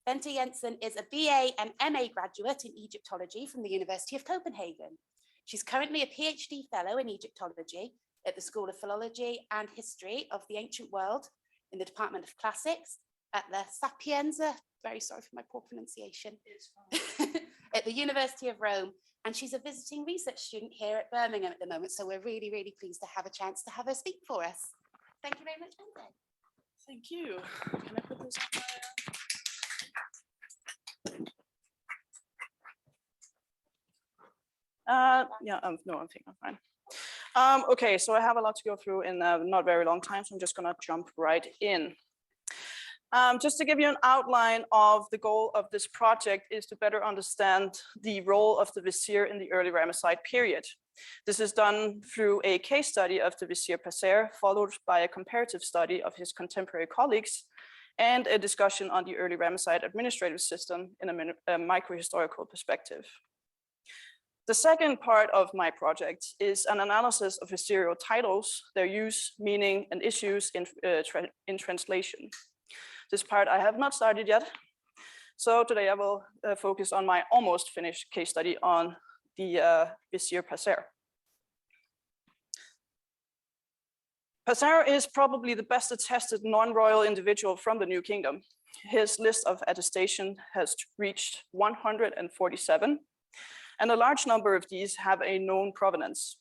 Bente Jensen is a BA and MA graduate in Egyptology from the University of Copenhagen. She's currently a PhD fellow in Egyptology at the School of Philology and History of the Ancient World in the Department of Classics at the Sapienza, very sorry for my poor pronunciation, at the University of Rome. And she's a visiting research student here at Birmingham at the moment. So we're really, really pleased to have a chance to have her speak for us. Thank you very much, Bente. Thank you. Can I put this on my... no, I think I'm fine. Okay, so I have a lot to go through in a not very long time, so I'm just gonna jump right in. Just to give you an outline of the goal of this project is to better understand the role of the vizier in the early Ramesside period. This is done through a case study of the vizier Passer, followed by a comparative study of his contemporary colleagues, and a discussion on the early Ramesside administrative system in a microhistorical perspective. The second part of my project is an analysis of vizierial titles, their use, meaning, and issues in translation. This part I have not started yet. So today I will focus on my almost finished case study on the vizier Passer. Passer is probably the best attested non-royal individual from the New Kingdom. His list of attestation has reached 147. And a large number of these have a known provenance.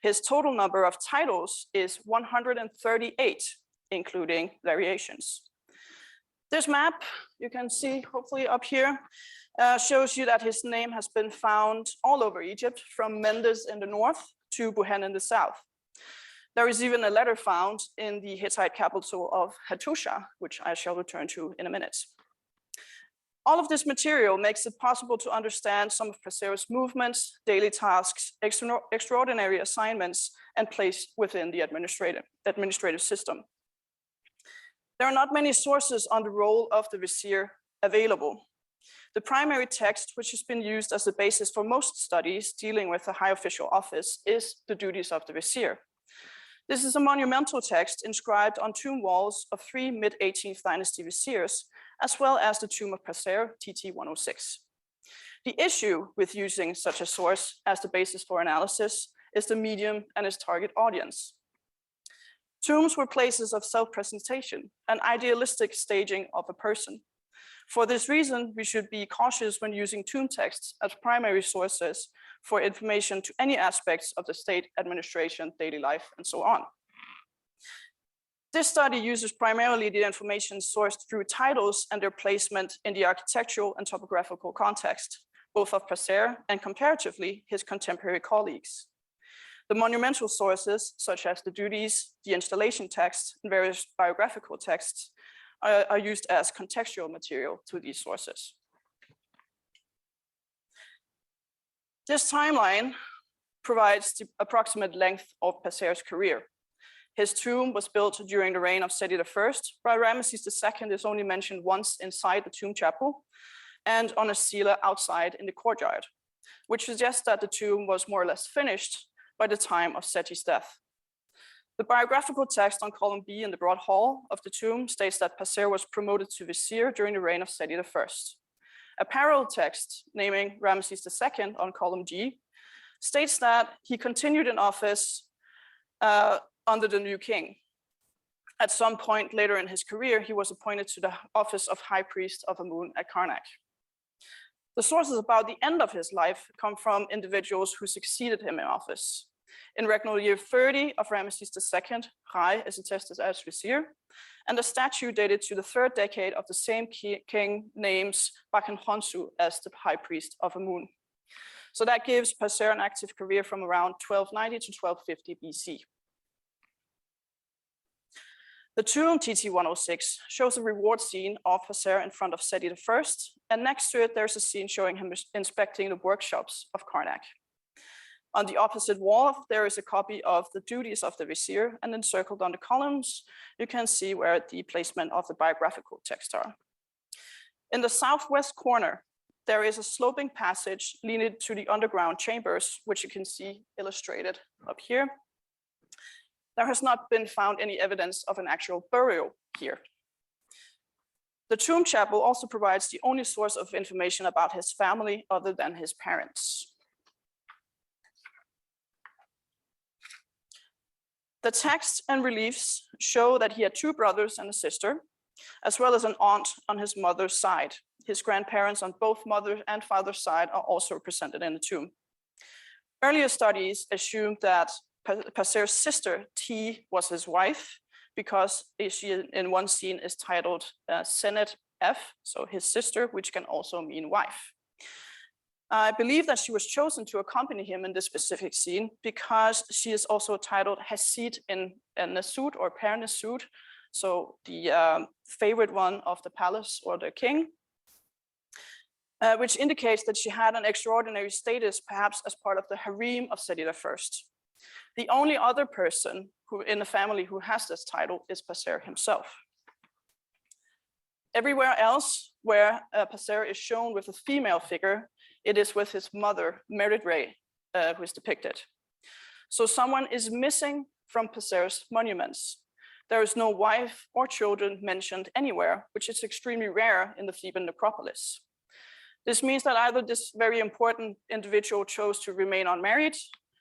His total number of titles is 138, including variations. This map, you can see hopefully up here, shows you that his name has been found all over Egypt, from Mendes in the north to Buhen in the south. There is even a letter found in the Hittite capital of Hattusha, which I shall return to in a minute. All of this material makes it possible to understand some of Passer's movements, daily tasks, extraordinary assignments, and place within the administrative system. There are not many sources on the role of the vizier available. The primary text, which has been used as the basis for most studies dealing with the high official office, is the duties of the vizier. This is a monumental text inscribed on tomb walls of 3 mid-18th dynasty viziers, as well as the tomb of Passer, TT 106. The issue with using such a source as the basis for analysis is the medium and its target audience. Tombs were places of self-presentation, an idealistic staging of a person. For this reason, we should be cautious when using tomb texts as primary sources for information to any aspects of the state administration, daily life, and so on. This study uses primarily the information sourced through titles and their placement in the architectural and topographical context, both of Passer and comparatively his contemporary colleagues. The monumental sources, such as the duties, the installation text, and various biographical texts, are used as contextual material to these sources. This timeline provides the approximate length of Passer's career. His tomb was built during the reign of Seti I, while Ramesses II is only mentioned once inside the tomb chapel and on a stela outside in the courtyard, which suggests that the tomb was more or less finished by the time of Seti's death. The biographical text on column B in the broad hall of the tomb states that Passer was promoted to vizier during the reign of Seti I. A parallel text naming Ramesses II on column G states that he continued in office under the new king. At some point later in his career, he was appointed to the office of High Priest of Amun at Karnak. The sources about the end of his life come from individuals who succeeded him in office. In regnal year 30 of Ramesses II, Rai is attested as vizier, and a statue dated to the 3rd decade of the same king names Bakan Honsu as the High Priest of Amun. So that gives Passer an active career from around 1290 to 1250 BC. The tomb TT 106 shows a reward scene of Passer in front of Seti I, and next to it, there's a scene showing him inspecting the workshops of Karnak. On the opposite wall, there is a copy of the duties of the vizier, and encircled on the columns, you can see where the placement of the biographical text are. In the southwest corner, there is a sloping passage leading to the underground chambers, which you can see illustrated up here. There has not been found any evidence of an actual burial here. The tomb chapel also provides the only source of information about his family other than his parents. The text and reliefs show that he had 2 brothers and a sister, as well as an aunt on his mother's side. His grandparents on both mother and father's side are also represented in the tomb. Earlier studies assumed that Passeur's sister, T, was his wife, because she in one scene is titled Senet F, so his sister, which can also mean wife. I believe that she was chosen to accompany him in this specific scene because she is also titled Hasid in Nasud or Per Nasud, so the favorite one of the palace or the king, which indicates that she had an extraordinary status, perhaps as part of the harem of Seti I. The only other person in the family who has this title is Passer himself. Everywhere else where Passer is shown with a female figure, it is with his mother, Meridre, who is depicted. So someone is missing from Passer's monuments. There is no wife or children mentioned anywhere, which is extremely rare in the Theban necropolis. This means that either this very important individual chose to remain unmarried,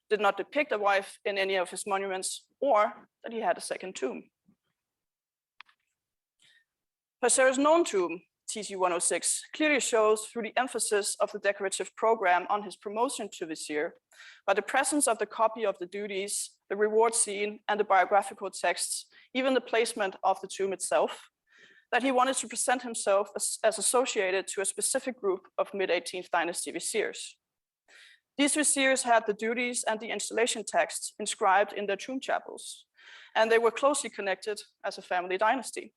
did not depict a wife in any of his monuments, or that he had a second tomb. Passer's known tomb, TT 106, clearly shows through the emphasis of the decorative program on his promotion to vizier, by the presence of the copy of the duties, the reward scene, and the biographical texts, even the placement of the tomb itself, that he wanted to present himself as associated to a specific group of mid-18th dynasty viziers. These viziers had the duties and the installation texts inscribed in their tomb chapels, and they were closely connected as a family dynasty.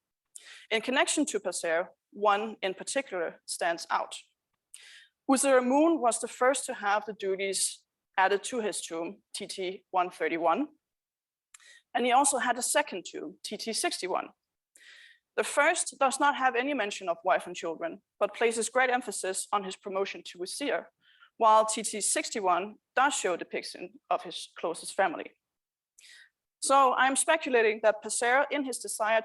In connection to Passer, one in particular stands out. User-Amun was the first to have the duties added to his tomb, TT 131, and he also had a second tomb, TT 61. The first does not have any mention of wife and children, but places great emphasis on his promotion to vizier, while TT 61 does show a depiction of his closest family. So I'm speculating that Passer, in his desire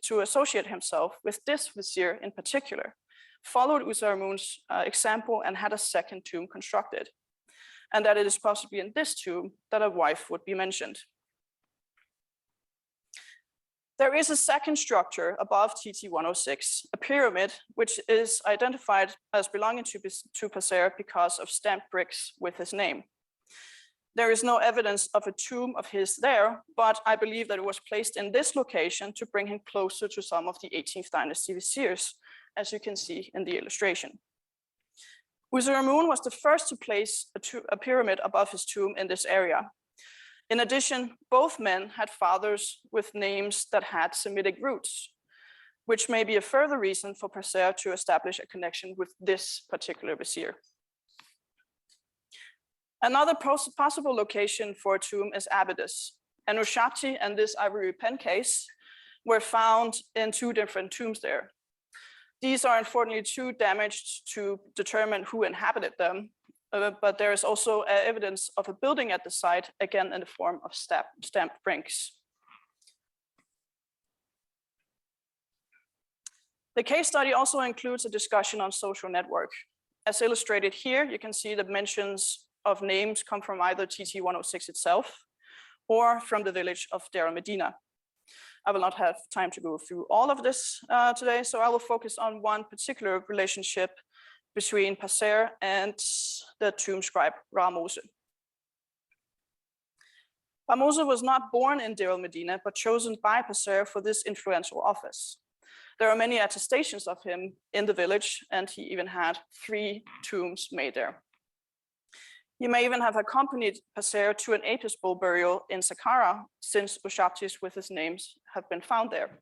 to associate himself with this vizier in particular, followed User-Amun's example and had a second tomb constructed, and that it is possibly in this tomb that a wife would be mentioned. There is a second structure above TT 106, a pyramid, which is identified as belonging to Passer because of stamped bricks with his name. There is no evidence of a tomb of his there, but I believe that it was placed in this location to bring him closer to some of the 18th dynasty viziers, as you can see in the illustration. User-Amun was the first to place a pyramid above his tomb in this area. In addition, both men had fathers with names that had Semitic roots, which may be a further reason for Passer to establish a connection with this particular vizier. Another possible location for a tomb is Abydos. And Ushabti and this ivory pen case were found in 2 different tombs there. These are unfortunately too damaged to determine who inhabited them, but there is also evidence of a building at the site, again in the form of stamped bricks. The case study also includes a discussion on social network. As illustrated here, you can see the mentions of names come from either TT 106 itself or from the village of Deir el-Medina. I will not have time to go through all of this today, so I will focus on one particular relationship between Passer and the tomb scribe Ramose. Ramose was not born in Deir el-Medina, but chosen by Passer for this influential office. There are many attestations of him in the village, and he even had 3 tombs made there. He may even have accompanied Passer to an Apis bull burial in Saqqara, since Ushabtis with his names have been found there.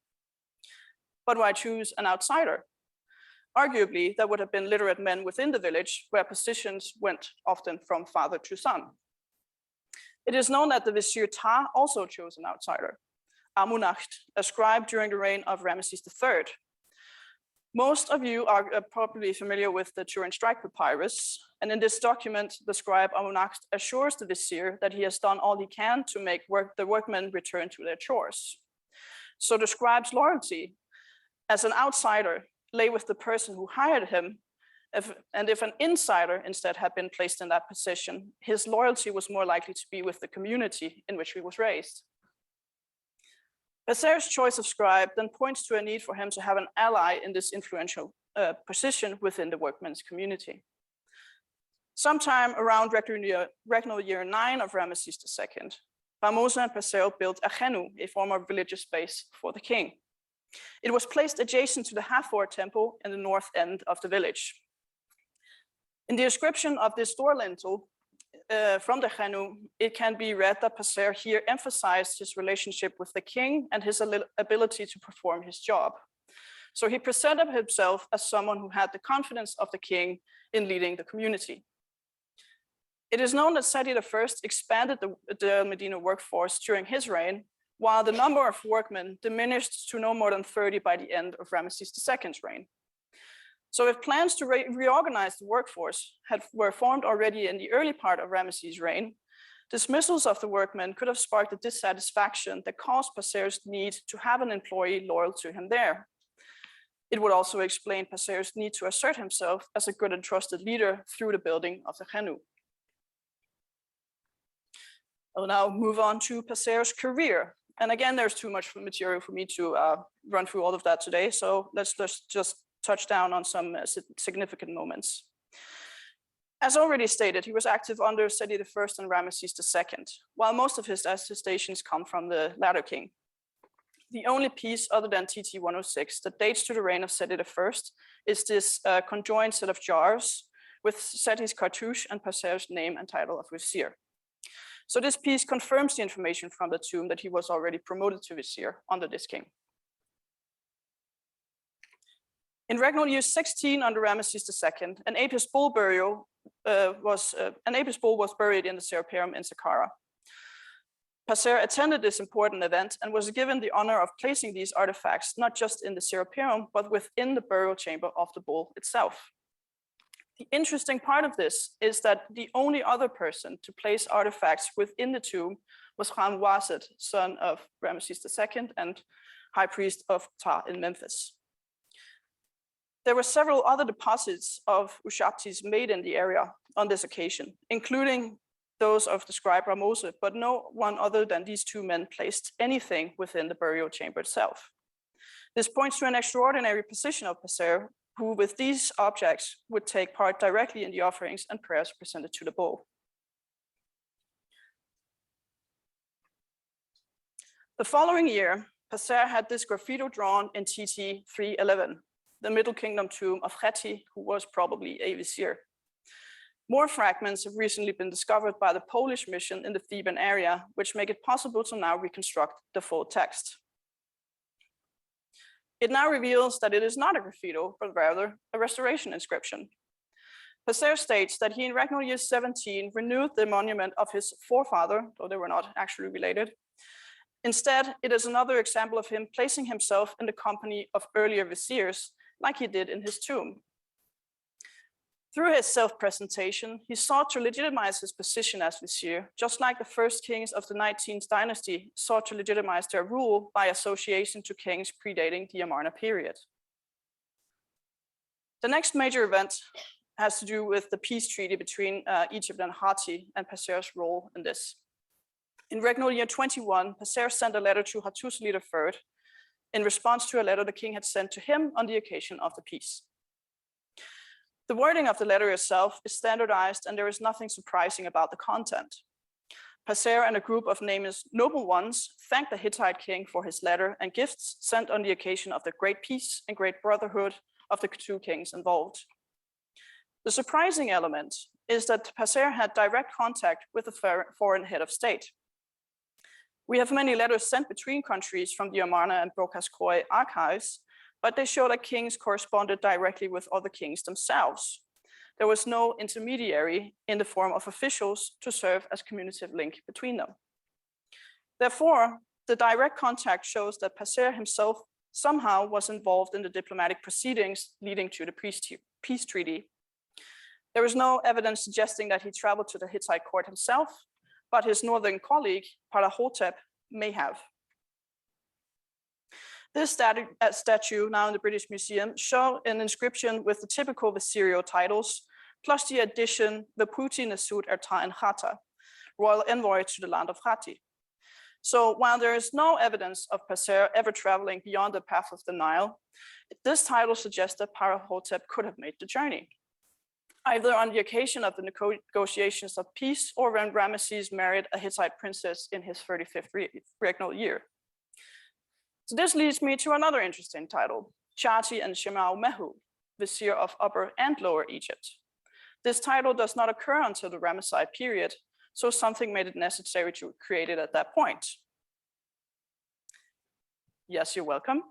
But why choose an outsider? Arguably, there would have been literate men within the village where positions went often from father to son. It is known that the vizier Ta also chose an outsider, Amunacht, a scribe during the reign of Ramesses III. Most of you are probably familiar with the Turin Strike Papyrus, and in this document, the scribe Amunacht assures the vizier that he has done all he can to make the workmen return to their chores. So the scribe's loyalty as an outsider lay with the person who hired him, and if an insider instead had been placed in that position, his loyalty was more likely to be with the community in which he was raised. Passeur's choice of scribe then points to a need for him to have an ally in this influential position within the workmen's community. Sometime around regnal year 9 of Ramesses II, Ramesside and Pasteur built a chenu, a former religious space for the king. It was placed adjacent to the Hathor temple in the north end of the village. In the description of this door lintel from the chenu, it can be read that Pasteur here emphasized his relationship with the king and his ability to perform his job. So he presented himself as someone who had the confidence of the king in leading the community. It is known that Seti I expanded the Medina workforce during his reign, while the number of workmen diminished to no more than 30 by the end of Ramesses II's reign. So if plans to reorganize the workforce were formed already in the early part of Ramesses' reign, dismissals of the workmen could have sparked a dissatisfaction that caused Passeur's need to have an employee loyal to him there. It would also explain Passeur's need to assert himself as a good and trusted leader through the building of the chenu. I'll now move on to Passeur's career. And again, there's too much material for me to run through all of that today, so let's just touch down on some significant moments. As already stated, he was active under Seti I and Ramesses II, while most of his attestations come from the latter king. The only piece other than TT 106 that dates to the reign of Seti I is this conjoined set of jars with Seti's cartouche and Passeur's name and title of vizier. So this piece confirms the information from the tomb that he was already promoted to vizier under this king. In regnal year 16 under Ramesses II, an Apis bull was buried in the Serapeum in Saqqara. Pasteur attended this important event and was given the honor of placing these artifacts not just in the Serapeum, but within the burial chamber of the bull itself. The interesting part of this is that the only other person to place artifacts within the tomb was Ramesside, son of Ramesses II and high priest of Ptah in Memphis. There were several other deposits of Ushabtis made in the area on this occasion, including those of the scribe Ramesside, but no one other than these two men placed anything within the burial chamber itself. This points to an extraordinary position of Pasteur, who with these objects would take part directly in the offerings and prayers presented to the bull. The following year, Pasteur had this graffito drawn in TT 311, the Middle Kingdom tomb of Kheti, who was probably a vizier. More fragments have recently been discovered by the Polish mission in the Theban area, which make it possible to now reconstruct the full text. It now reveals that it is not a graffito, but rather a restoration inscription. Pasteur states that he in regnal year 17 renewed the monument of his forefather, though they were not actually related. Instead, it is another example of him placing himself in the company of earlier viziers, like he did in his tomb. Through his self-presentation, he sought to legitimize his position as vizier, just like the first kings of the 19th dynasty sought to legitimize their rule by association to kings predating the Amarna period. The next major event has to do with the peace treaty between Egypt and Hatti and Pasteur's role in this. In regnal year 21, Pasteur sent a letter to Hattusili III in response to a letter the king had sent to him on the occasion of the peace. The wording of the letter itself is standardized and there is nothing surprising about the content. Pasteur and a group of named noble ones thanked the Hittite king for his letter and gifts sent on the occasion of the great peace and great brotherhood of the two kings involved. The surprising element is that Pasteur had direct contact with the foreign head of state. We have many letters sent between countries from the Amarna and Boghaz-Köi archives, but they show that kings corresponded directly with other kings themselves. There was no intermediary in the form of officials to serve as communicative link between them. Therefore, the direct contact shows that Pasteur himself somehow was involved in the diplomatic proceedings leading to the peace treaty. There is no evidence suggesting that he traveled to the Hittite court himself, but his northern colleague, Parahotep, may have. This statue, now in the British Museum, shows an inscription with the typical vizierial titles, plus the addition, Veputi Nesut Erta en Khata, royal envoy to the land of Khati. So while there is no evidence of Passer ever traveling beyond the path of the Nile, this title suggests that Ptahhotep could have made the journey, either on the occasion of the negotiations of peace or when Ramesses married a Hittite princess in his 35th regnal year. So this leads me to another interesting title, Chati and Shemau Mehu, Vizier of Upper and Lower Egypt. This title does not occur until the Ramesside period, so something made it necessary to create it at that point. Yes, you're welcome.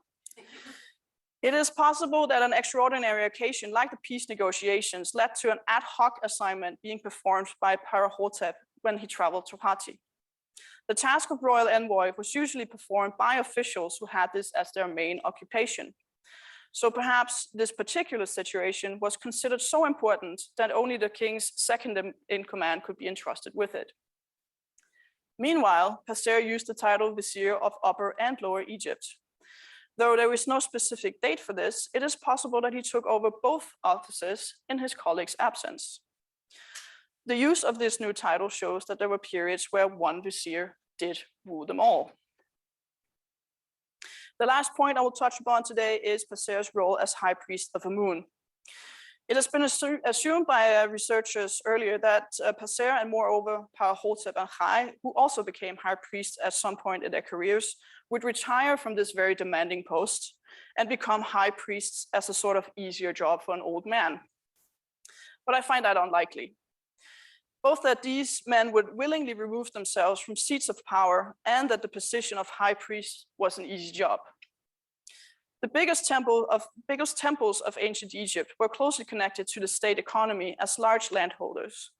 It is possible that an extraordinary occasion like the peace negotiations led to an ad hoc assignment being performed by Ptahhotep when he traveled to Hatti. The task of royal envoy was usually performed by officials who had this as their main occupation. So perhaps this particular situation was considered so important that only the king's second in command could be entrusted with it. Meanwhile, Passer used the title Vizier of Upper and Lower Egypt. Though there is no specific date for this, it is possible that he took over both offices in his colleague's absence. The use of this new title shows that there were periods where one vizier did rule them all. The last point I will touch upon today is Passer's role as High Priest of Amun. It has been assumed by researchers earlier that Passer and moreover Ptahhotep and Khai, who also became high priests at some point in their careers, would retire from this very demanding post and become high priests as a sort of easier job for an old man. But I find that unlikely. Both that these men would willingly remove themselves from seats of power and that the position of high priest was an easy job. The biggest temples of ancient Egypt were closely connected to the state economy as large landholders.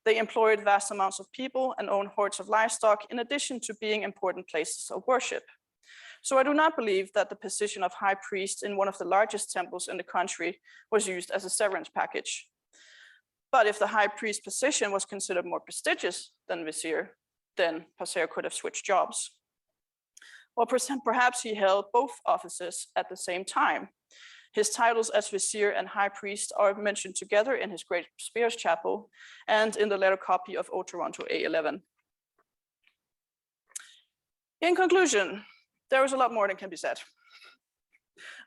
They employed vast amounts of people and owned hordes of livestock in addition to being important places of worship. So I do not believe that the position of high priest in one of the largest temples in the country was used as a severance package. But if the high priest position was considered more prestigious than vizier, then Passer could have switched jobs. Or perhaps he held both offices at the same time. His titles as vizier and high priest are mentioned together in his Great Spears Chapel and in the letter copy of O Toronto A11. In conclusion, there is a lot more that can be said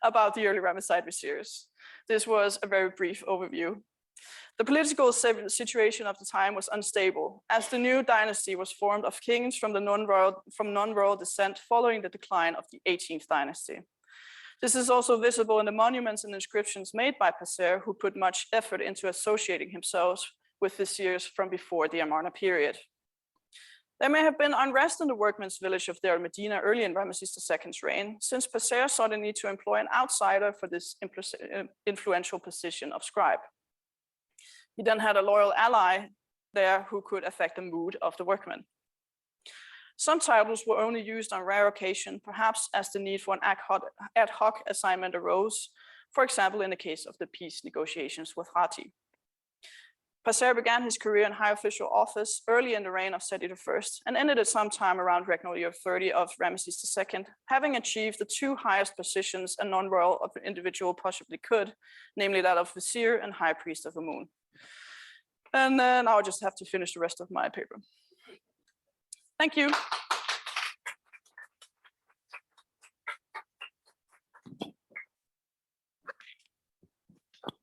about the early Ramesside viziers. This was a very brief overview. The political situation of the time was unstable, as the new dynasty was formed of kings from non-royal descent following the decline of the 18th dynasty. This is also visible in the monuments and inscriptions made by Passer, who put much effort into associating himself with viziers from before the Amarna period. There may have been unrest in the workmen's village of Deir Medina early in Ramesses II's reign, since Passer saw the need to employ an outsider for this influential position of scribe. He then had a loyal ally there who could affect the mood of the workmen. Some titles were only used on rare occasion, perhaps as the need for an ad hoc assignment arose, for example, in the case of the peace negotiations with Hatti. Passer began his career in high official office early in the reign of Seti I and ended at some time around regnal year 30 of Ramesses II, having achieved the two highest positions a non-royal individual possibly could, namely that of vizier and high priest of Amun. And then I'll just have to finish the rest of my paper. Thank you.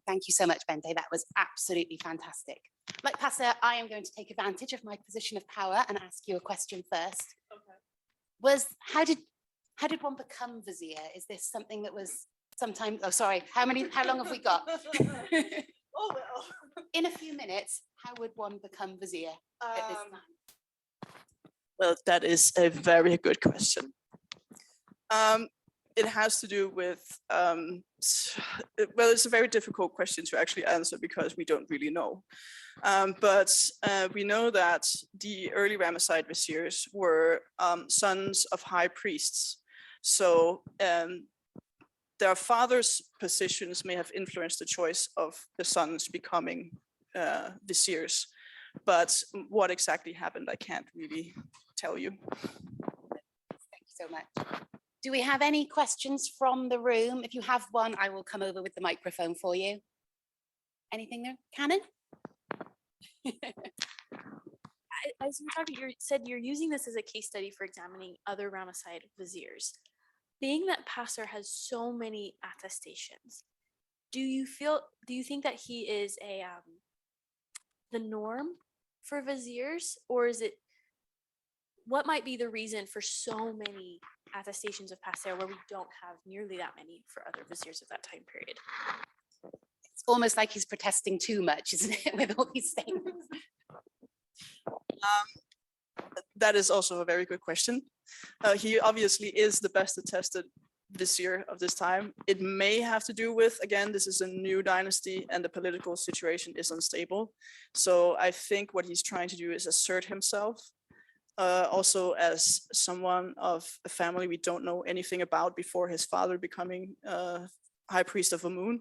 Thank you so much, Bente. That was absolutely fantastic. Like Passer, I am going to take advantage of my position of power and ask you a question first. Okay. How did one become vizier? Is this something that was sometimes, oh, sorry, how long have we got? Oh, well. In a few minutes, how would one become vizier at this time? Well, that is a very good question. It has to do with, well, it's a very difficult question to actually answer because we don't really know. But we know that the early Ramesside viziers were sons of high priests. So their father's positions may have influenced the choice of the sons becoming viziers. But what exactly happened, I can't really tell you. Thank you so much. Do we have any questions from the room? If you have one, I will come over with the microphone for you. Anything there? Canon? As you were talking, you said you're using this as a case study for examining other Ramesside viziers. Being that Passer has so many attestations, do you think that he is the norm for viziers, or is it, what might be the reason for so many attestations of Passer where we don't have nearly that many for other viziers of that time period? It's almost like he's protesting too much, isn't it, with all these statements? That is also a very good question. He obviously is the best attested vizier of this time. It may have to do with, again, this is a new dynasty and the political situation is unstable. So I think what he's trying to do is assert himself. Also as someone of a family we don't know anything about before his father becoming high priest of Amun,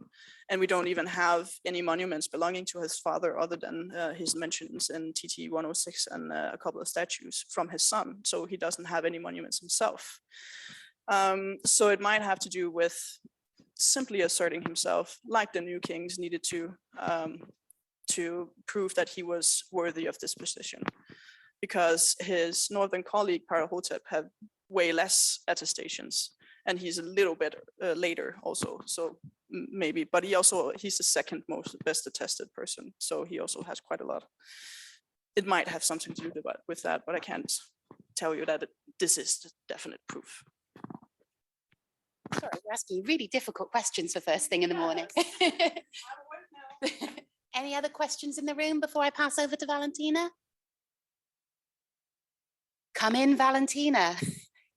and we don't even have any monuments belonging to his father other than his mentions in TT 106 and a couple of statues from his son. So he doesn't have any monuments himself. So it might have to do with simply asserting himself, like the new kings needed to prove that he was worthy of this position, because his northern colleague Parahotep had way less attestations. And he's a little bit later also, so maybe, but he's the second most best attested person, so he also has quite a lot. It might have something to do with that, but I can't tell you that this is the definite proof. Sorry, we're asking really difficult questions for first thing in the morning. Any other questions in the room before I pass over to Valentina? Come in, Valentina.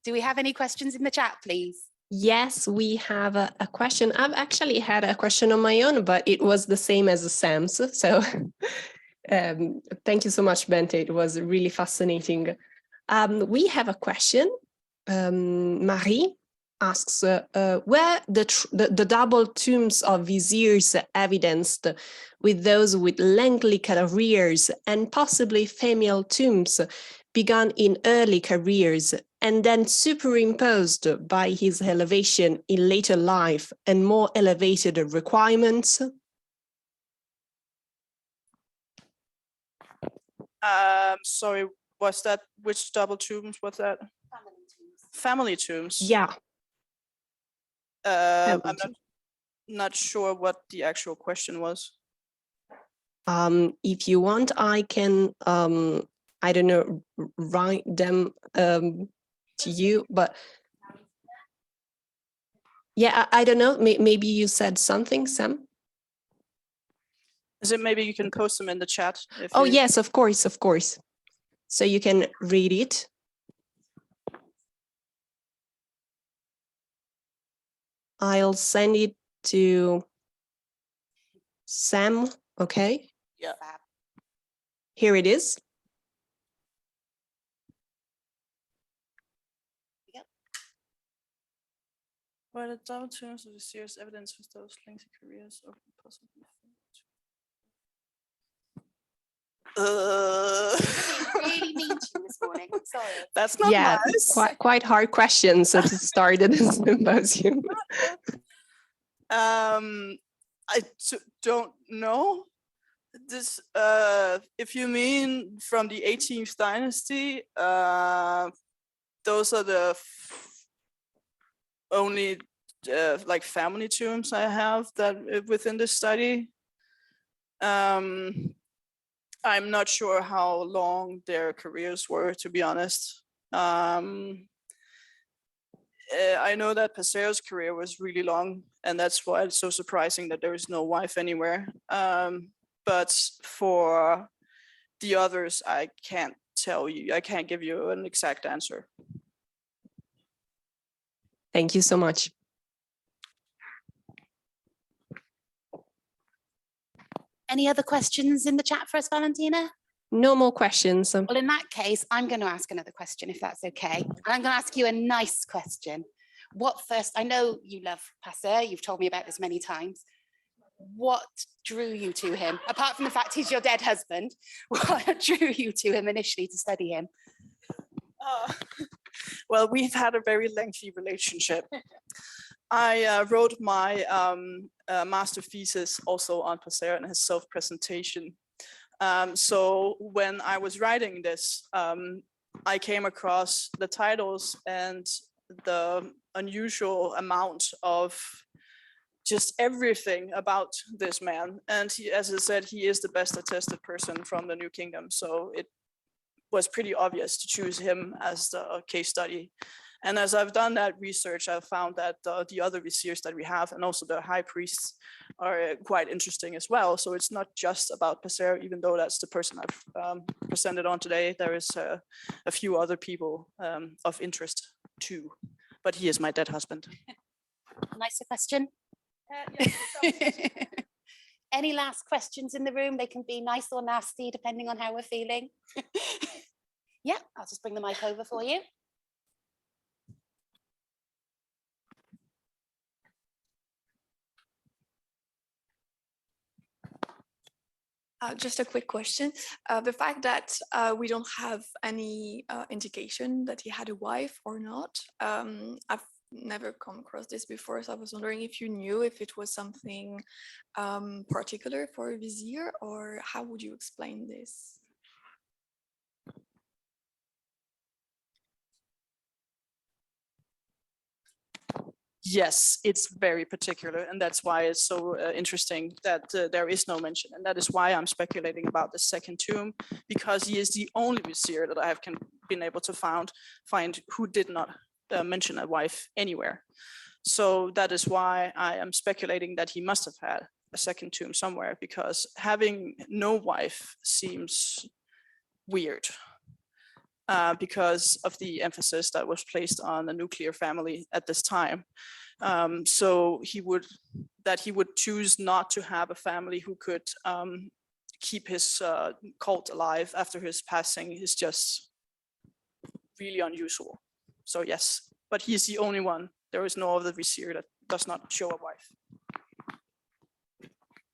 Do we have any questions in the chat, please? Yes, we have a question. I've actually had a question on my own, but it was the same as Sam's. So thank you so much, Bente. It was really fascinating. We have a question. Marie asks, were the double tombs of viziers evidenced with those with lengthy careers and possibly female tombs begun in early careers and then superimposed by his elevation in later life and more elevated requirements? Sorry, was that, which double tombs was that? Family tombs. Yeah. I'm not sure what the actual question was. If you want, I can, I don't know, write them to you, but yeah, I don't know, maybe you said something, Sam? Is it maybe you can post them in the chat? Oh, yes, of course, of course. So you can read it. I'll send it to Sam, okay? Yeah. Here it is. Were the double tombs of the serious evidence with those lengthy careers of possible? Really mean to you this morning. I'm sorry. That's not nice. Quite hard questions to start at this symposium. I don't know. This, if you mean from the 18th dynasty, those are the only like family tombs I have that within this study. I'm not sure how long their careers were, to be honest. I know that Passer's career was really long, and that's why it's so surprising that there is no wife anywhere. But for the others, I can't tell you. I can't give you an exact answer. Thank you so much. Any other questions in the chat for us, Valentina? No more questions. Well, in that case, I'm going to ask another question, if that's okay. And I'm going to ask you a nice question. What first, I know you love Passer, you've told me about this many times. What drew you to him? Apart from the fact he's your dead husband, what drew you to him initially to study him? Well, we've had a very lengthy relationship. I wrote my master thesis also on Passer and his self-presentation. So when I was writing this, I came across the titles and the unusual amount of just everything about this man. And he, as I said, he is the best attested person from the New Kingdom. So it was pretty obvious to choose him as the case study. And as I've done that research, I've found that the other viziers that we have and also the high priests are quite interesting as well. So it's not just about Passer, even though that's the person I've presented on today. There is a few other people of interest too, but he is my dead husband. Nicer question. Any last questions in the room? They can be nice or nasty, depending on how we're feeling. Yeah, I'll just bring the mic over for you. Just a quick question. The fact that we don't have any indication that he had a wife or not, I've never come across this before, so I was wondering if you knew if it was something particular for a vizier, or how would you explain this? Yes, it's very particular, and that's why it's so interesting that there is no mention, and that is why I'm speculating about the second tomb, because he is the only vizier that I have been able to find who did not mention a wife anywhere. So that is why I am speculating that he must have had a second tomb somewhere, because having no wife seems weird. Because of the emphasis that was placed on the nuclear family at this time. So he would choose not to have a family who could keep his cult alive after his passing is just really unusual. So yes, but he's the only one. There is no other vizier that does not show a wife.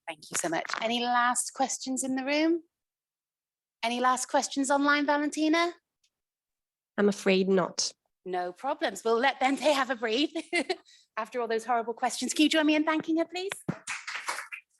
Thank you so much. Any last questions in the room? Any last questions online, Valentina? I'm afraid not. No problems. We'll let Bente have a breathe after all those horrible questions. Can you join me in thanking her, please?